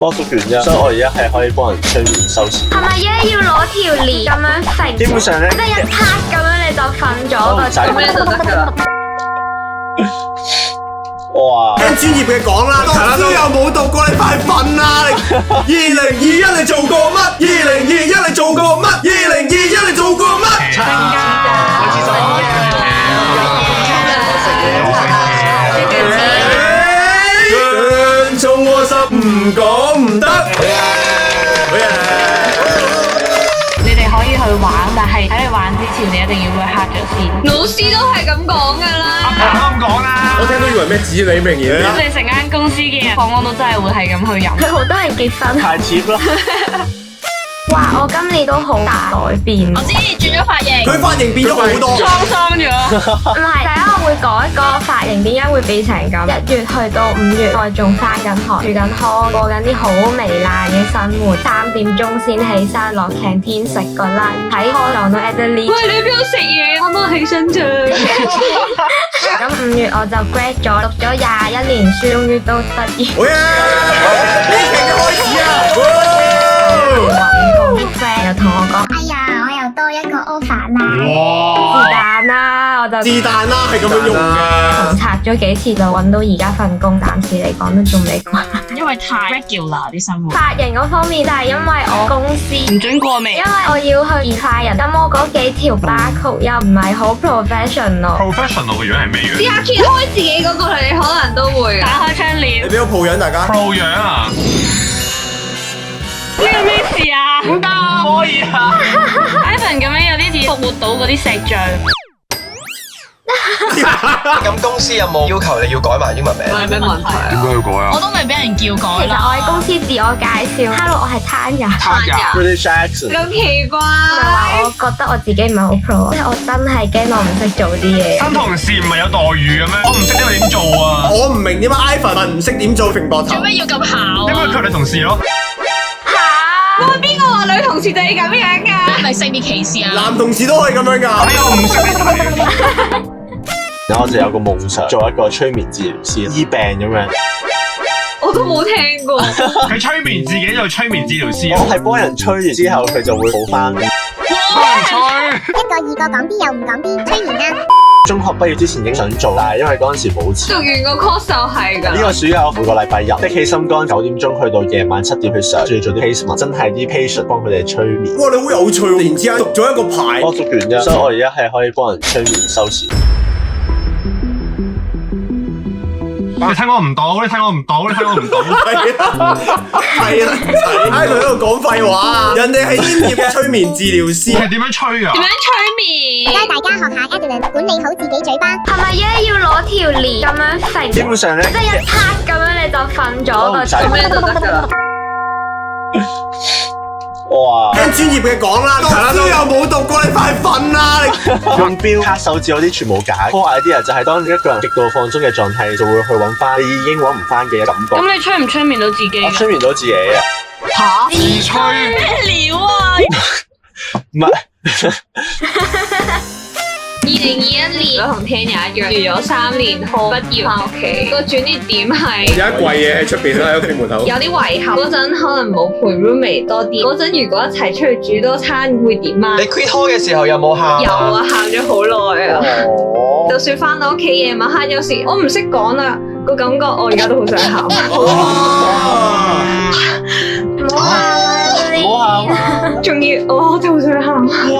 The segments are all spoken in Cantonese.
多數原因，所以我而家係可以幫人催眠收錢。係咪要攞條鏈咁樣揈？基本上咧，即係一卡咁樣你就瞓咗個仔咁樣就得㗎啦。哇！聽專業嘅講啦，書又冇讀過，你快瞓啦！2021你做過乜？2021你做過乜？2021你做過乜？中卧室唔講唔得。你哋可以去玩，但係喺你玩之前，你一定要 work hard 咗先。老師都係咁講㗎啦。啱講啦。我聽到以為咩至理名言啊！你哋成間公司嘅人放工都真係會係咁去飲。佢好多人結婚。太 cheap 啦！哇！我今年都好大改變。我知轉咗髮型，佢髮型變咗好多。滄桑咗。唔係，第一我會改個髮型，點解會變成咁？1月去到5月，我仲返緊學，住緊康，過緊啲好糜爛嘅生活。3點鐘先起身落 canteen 食個 lunch，喺康撞到 Adeline。喂，你邊度食嘢？啱啱起身啫。咁5月我就 grad 咗，讀咗21年書，終於都畢業。好嘢！呢期嘅開始啊！啲 friend 又同我講：哎呀，我又多一個 offer 啦！是但啦，我就是但啦，係咁樣用嘅。拆咗幾次就揾到而家份工，暫時嚟講都仲未慣。因為太 regular 啲生活。髮型嗰方面就係因為我公司唔准過味。因為我要去移髮人，咁我嗰幾條 barcode 又唔係好 professional。professional 嘅樣係咩樣？試下揭開自己嗰個，你可能都會。打開窗簾。你俾個鋪樣大家。 pro 樣啊！呢個咩事啊？唔得，可以啊 Ivan 咁樣有啲似復活島嗰啲石像。咁公司有冇要求你要改埋英文名？係咩問題啊？點解要改啊？我都未俾人叫改其實我喺公司自我介紹，Hello，我係 Tanya。British accent。咁奇怪。我覺得我自己唔係好 pro，即係我真係驚我唔識做啲嘢。新同事唔係有待遇嘅咩？我唔識點做啊！我唔明點解 Ivan 問唔識點做揈膊頭。做咩要咁考？因為佢係你同事咯。喂，邊個話女同事就係咁樣㗎？係咪性別歧視啊？男同事都可以咁樣㗎。哎呀，我唔識呢題。然後我就有個夢想，做一個催眠治療師，醫病咁樣。我都冇聽過。佢催眠自己就催眠治療師我係幫人催完之後，佢就會好返。幫人催。一個二個講啲又唔講啲，催眠啦。中學畢業之前已經想做，但係因為嗰陣時冇錢。讀完個 course 就係㗎。呢個暑假我每個禮拜日的起心肝9點鐘去到夜晚7點去上，仲要做啲 placement，真係啲 patient 幫佢哋催眠。哇，你好有趣喎！突然之間讀咗一個牌。多數原因，所以我而家係可以幫人催眠收錢。你聽我唔到，你聽我唔到，你聽我唔到。係啊，喺度喺度講廢話啊！人哋係專業嘅催眠治療師。係點樣吹啊？點樣催眠？而家大家學下 Adeline 管理好自己嘴巴。係咪要攞條鏈咁樣揈？基本上咧，即係一卡咁樣你就瞓咗個唔使咁樣就得㗎啦。哇！聽專業嘅講啦，書又冇讀過，你快瞓啦！用錶、卡手指嗰啲全部假。個 idea 就係當一個人極度放鬆嘅狀態，就會去揾翻你已經揾唔翻嘅感覺。咁你催唔催眠到自己㗎？我催眠到自己啊！嚇？自吹。咩料啊？唔係。 2021年我同 Tanya 一樣，住咗3年後畢業翻屋企。個轉捩點係有一櫃嘢喺出邊啦，喺屋企門口。有啲遺憾，嗰陣可能冇陪 roommate 多啲。嗰陣如果一齊出去煮多餐會點啊？你 quit hall 嘅時候有冇喊？有啊，喊咗好耐啊！哦。就算翻到屋企夜晚黑，有時我唔識講啦，個感覺我而家都好想喊。唔好喊啦，唔好喊。仲要我真係好想喊。哇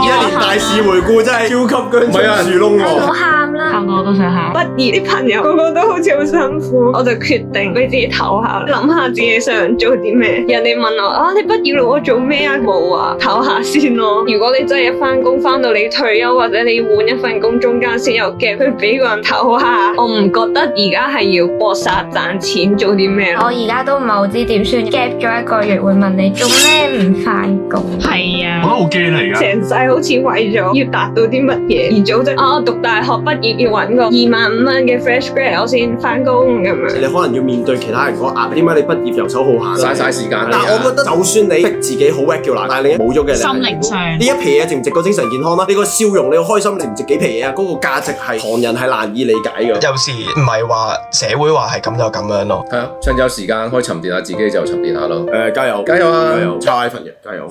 ！2021年大事回顧真係超級薑葱樹窿唔好喎。喊啦。喊到我都想喊。畢業啲朋友個個都好似好辛苦，我就決定俾自己唞下，諗下自己想做啲咩。人哋問我啊，你畢業啦，我做咩啊？冇啊，唞下先咯。如果你真係一翻工翻到你退休，或者你換一份工，中間先有 gap，去俾個人唞下。我唔覺得而家係要搏殺賺錢做啲咩咯。我而家都唔係好知點算，gap 咗1個月會問你做咩唔翻工？係啊。我都好驚嚟㗎。成世好似為咗要達到啲乜嘢而組織啊！讀大學畢業要揾個25000蚊嘅 fresh grad 我先翻工咁樣。你可能要面對其他人嗰個壓力，點解你畢業遊手好閒，嘥時間。但係我覺得，就算你逼自己好 regular，但係你冇咗嘅心靈上呢一皮嘢值唔值個精神健康啦？你個笑容，你個開心值唔值幾皮嘢啊？嗰個價值係旁人係難以理解嘅。有時唔係話社會話係咁就咁樣咯。係啊，趁有時間可以沉澱下自己就沉澱下咯。加油！加油啊！加油！差份嘅，加油！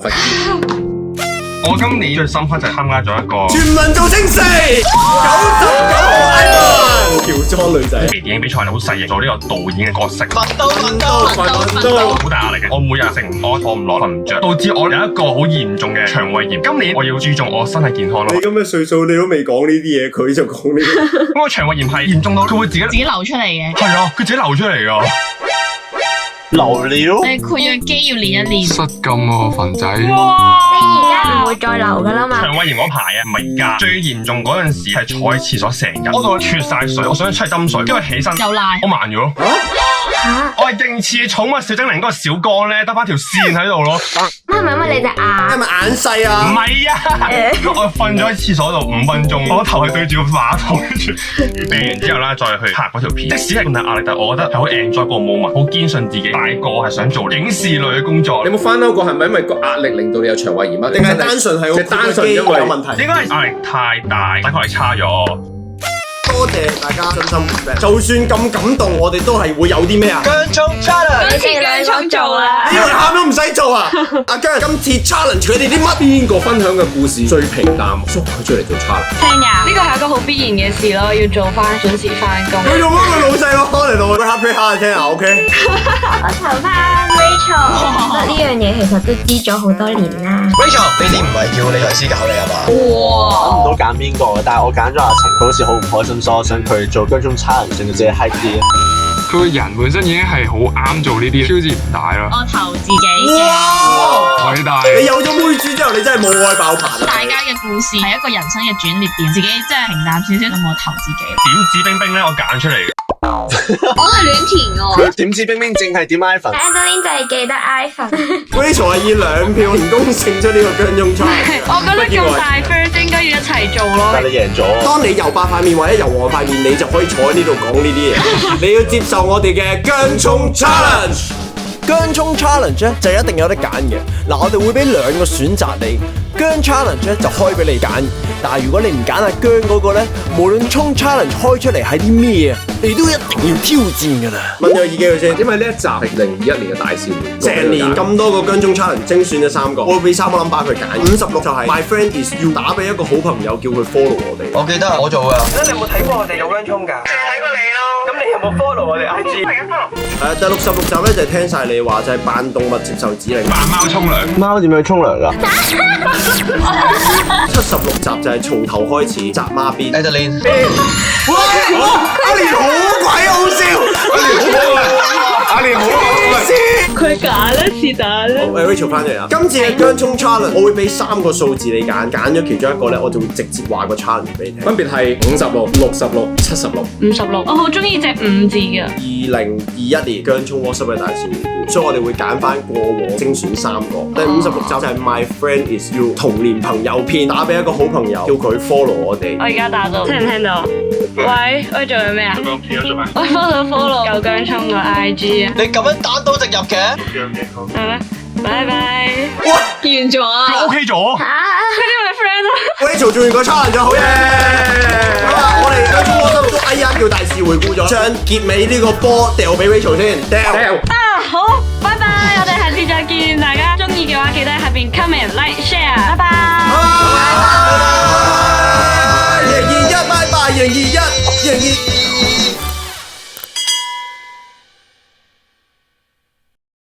我今年最深刻就係參加咗一個全民造星4 99號 Ivan 喬裝女仔。電影比賽好細型，做呢個導演嘅角色，奮鬥，好大壓力嘅。我每日食唔開，坐唔落，瞓唔着，導致我有一個好嚴重嘅腸胃炎。今年我要注重我身體健康咯。你咁嘅歲數，你都未講呢啲嘢，佢就講呢啲。咁個腸胃炎係嚴重到佢會自己流出嚟嘅。係啊，佢自己流出嚟噶。流料，你括約肌要練一練。失禁喎，phần仔。你而家唔會再流噶啦嘛？腸胃炎嗰排啊，唔係而家最嚴重嗰陣時係坐喺廁所成日，屙到脫晒水，我想出去斟水，因為起身又賴我慢咗咯。我係勁似寵物小精靈嗰個小剛咧，得翻條線喺度咯。係咪因為你隻眼？係咪眼細唔啊？係啊，我瞓咗喺廁所度5分鐘，我個頭係對住個馬桶，跟住病完之後啦，再去拍嗰條片。即使係咁大壓力，但係我覺得係好 enjoy 個 moment，好堅信自己。大個係想做警視類嘅工作。你有冇翻嬲過？係咪因為個壓力令到你有腸胃炎啊？定係單純係即係單純因為有問題？應該係壓力太大，體魄力差咗。多謝大家真心 respect。就算咁感動，我哋都係會有啲咩啊？姜葱 challenge，好似姜葱做啦。呢個喊都唔使做啊！阿姜，今次 challenge 佢哋啲乜？邊個分享嘅故事最平淡，捉佢出嚟做 challenge？聽呀，呢個係一個好必然嘅事咯，要做翻準時翻工。佢用翻個老細咯，嚟到我 happy 下聽下 ，OK？我投翻 Rachel，我覺得呢樣嘢其實都知咗好多年啦。 Rachel，呢啲唔係叫你上司搞你係嘛？諗唔到揀邊個，但係我揀咗阿晴，佢好似好唔開心，所以我想佢做姜葱 challenge，令到自己 high 啲。佢個人本身已經係好啱做呢啲，挑戰唔大咯。我投自己嘅。哇！偉大！你有咗妹豬之後，你真係冇愛爆棚啊！大家嘅故事係一個人生嘅轉捩點，自己真係平淡少少，咁我投自己。點指冰冰咧，我揀出嚟嘅。我係亂填喎。佢點知冰冰淨係點 Ivan？ Adeline 就係記得 Ivan。Rachel 係以2票成功勝出呢個姜葱 challenge。我覺得咁大 first 應該要一齊做咯。但係你贏咗。當你油白塊面或者油黃塊面，你就可以坐喺呢度講呢啲嘢。你要接受我哋嘅姜葱 challenge。姜葱 challenge 咧就一定有得揀嘅。嗱，我哋會俾2個選擇你。姜 challenge 咧就開俾你揀，但係如果你唔揀阿姜嗰個咧，無論葱 challenge 開出嚟係啲咩啊，你都一定要挑戰噶啦。問咗意見佢先，因為呢一集係2021年嘅大少年，成年咁多個姜葱 challenge 精選咗3個，我會俾3個 number 佢揀。56就係 My friend is 要打俾一個好朋友，叫佢 follow 我哋。我記得我做噶。你有冇睇過我哋做姜葱㗎？睇過你咯。咁你有冇 follow 我哋 IG？係啊，follow。第66集咧就係聽晒你話，就係扮動物接受指令。扮貓沖涼。貓點樣沖涼㗎？76集就係從頭開始扎孖辮。Adeline，哇！阿蓮好鬼好笑，阿蓮好好笑。佢揀啦，是但啦。好，Rachel 翻嚟啦。今次嘅姜葱 challenge，我會俾3個數字你揀，揀咗其中一個咧，我就會直接話個 challenge 俾你聽。分別係56、66、76。56，我好中意隻5字嘅。2021年姜葱 WhatsApp 嘅大事回顧，所以我哋會揀翻過往精選3個。第56集就係 My friend is you 童年朋友篇，打俾一個好朋友，叫佢 follow 我哋。我而家打到，聽唔聽到？喂，我做緊咩啊？我 follow 有姜葱個 IG 啊。你咁樣單刀直入嘅？係咩？拜拜。哇，完咗啊！佢 OK 咗。佢啲咪 friend 咯。Rachel 做完個 challenge 好嘢！好啦，我哋姜葱 WhatsApp 都叫大事回顧咗，將結尾呢個波掉俾 Rachel 先，掉。好，拜拜，我哋下次再見。大家中意嘅話，記得喺下邊 comment、like、